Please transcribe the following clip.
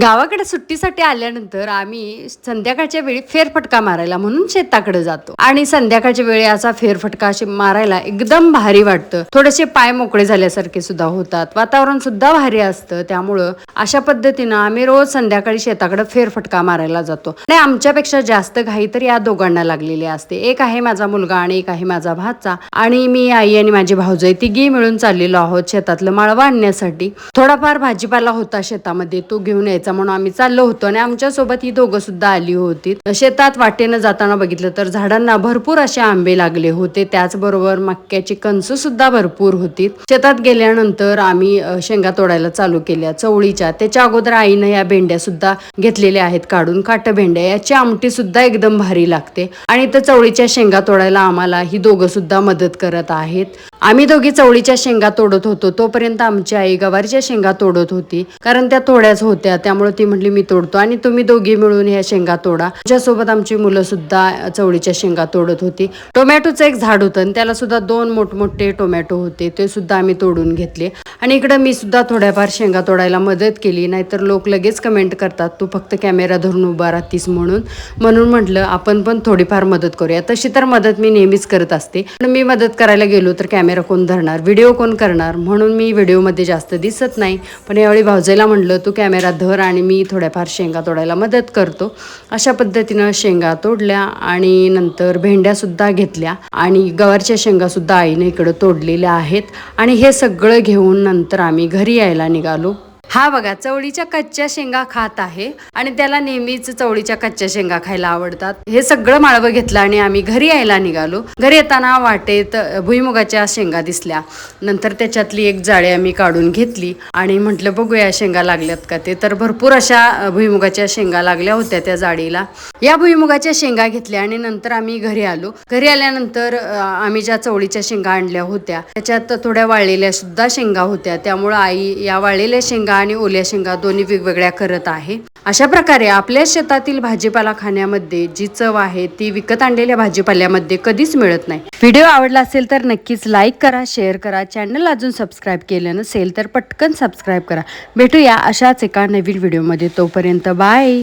गावाकडे सुट्टीसाठी आल्यानंतर आम्ही संध्याकाळच्या वेळी फेरफटका मारायला म्हणून शेताकडे जातो आणि संध्याकाळच्या वेळी असा फेरफटका मारायला एकदम भारी वाटतं. थोडेसे पाय मोकळे झाल्यासारखे सुद्धा होतात, वातावरण सुद्धा भारी असतं. त्यामुळं अशा पद्धतीनं आम्ही रोज संध्याकाळी शेताकडे फेरफटका मारायला जातो. आणि आमच्यापेक्षा जास्त घाई तर या दोघांना लागलेली असते. एक आहे माझा मुलगा आणि एक आहे माझा भाचा, आणि मी, आई आणि माझी भाऊजाई तिघी मिळून चाललेलो आहोत शेतातलं माळवा आणण्यासाठी. थोडाफार भाजीपाला होता शेतामध्ये, तो घेऊन यायचा म्हणून आम्ही चाललो होतो आणि आमच्या सोबत ही दोघं सुद्धा आली होती. शेतात वाटेनं जाताना बघितलं तर झाडांना भरपूर असे आंबे लागले होते, त्याचबरोबर मक्याची कणसं सुद्धा भरपूर होती. शेतात गेल्यानंतर आम्ही शेंगा तोडायला चालू केल्या चवळीच्या. त्याच्या अगोदर आईनं या भेंड्या सुद्धा घेतलेल्या आहेत काढून, काट भेंड्या. याची आमटी सुद्धा एकदम भारी लागते आणि तर चवळीच्या शेंगा तोडायला आम्हाला ही दोघं सुद्धा मदत करत आहेत. आम्ही दोघी चवळीच्या शेंगा तोडत होतो तोपर्यंत आमची आई गवारीच्या शेंगा तोडत होती, कारण त्या थोड्याच होत्या. त्यामुळे ती म्हटली मी तोडतो आणि तुम्ही दोघी मिळून ह्या शेंगा तोडा. त्याच्यासोबत आमची मुलं सुद्धा चवळीच्या शेंगा तोडत होती. टोमॅटोचं एक झाड होतं आणि त्याला सुद्धा 2 मोठमोठे टोमॅटो होते, ते सुद्धा आम्ही तोडून घेतले. आणि इकडं मी सुद्धा थोड्याफार शेंगा तोडायला मदत केली, नाहीतर लोक लगेच कमेंट करतात तू फक्त कॅमेरा धरून उभा राहतीस म्हणून म्हटलं आपण पण थोडीफार मदत करूया. तशी तर मदत मी नेहमीच करत असते, पण मी मदत करायला गेलो तर कॅमेरा कोण धरणार, व्हिडिओ कोण करणार, म्हणून मी व्हिडिओमध्ये जास्त दिसत नाही. पण यावेळी भाऊजाईला म्हटलं तू कॅमेरा धर आणि मी थोड्याफार शेंगा तोडायला मदत करतो. अशा पद्धतीनं शेंगा तोडल्या आणि नंतर भेंड्या सुद्धा घेतल्या आणि गवारच्या शेंगा सुद्धा आईने इकडं तोडलेल्या आहेत. आणि हे सगळं घेऊन नंतर आम्ही घरी यायला निघालो. हा बघा, चवळीच्या कच्च्या शेंगा खात आहे आणि त्याला नेहमीच चवळीच्या कच्च्या शेंगा खायला आवडतात. हे सगळं माळवं घेतलं आणि आम्ही घरी यायला निघालो. घरी येताना वाटेत भुईमुगाच्या शेंगा दिसल्या. नंतर त्याच्यातली एक जाळी आम्ही काढून घेतली आणि म्हटलं बघूया शेंगा लागल्यात का ते. तर भरपूर अशा भुईमुगाच्या शेंगा लागल्या होत्या त्या जाळीला. या भुईमुगाच्या शेंगा घेतल्या आणि नंतर आम्ही घरी आलो. घरी आल्यानंतर आम्ही ज्या चवळीच्या शेंगा आणल्या होत्या त्याच्यात थोड्या वाळलेल्या सुद्धा शेंगा होत्या. त्यामुळं आई या वाळलेल्या शेंगा आणि ओल्या शेंगा दोन्ही वेगवेगळ्या करत आहे. अशा प्रकारे आपल्या शेतातील भाजीपाला खाण्यामध्ये जी चव आहे ती विकत आणलेल्या भाजीपाल्यामध्ये कधीच मिळत नाही. व्हिडिओ आवडला असेल तर नक्कीच लाईक करा, शेअर करा. चॅनल अजून सबस्क्राईब केलं नसेल तर पटकन सबस्क्राईब करा. भेटूया अशाच एका नवीन व्हिडिओमध्ये. तोपर्यंत बाय.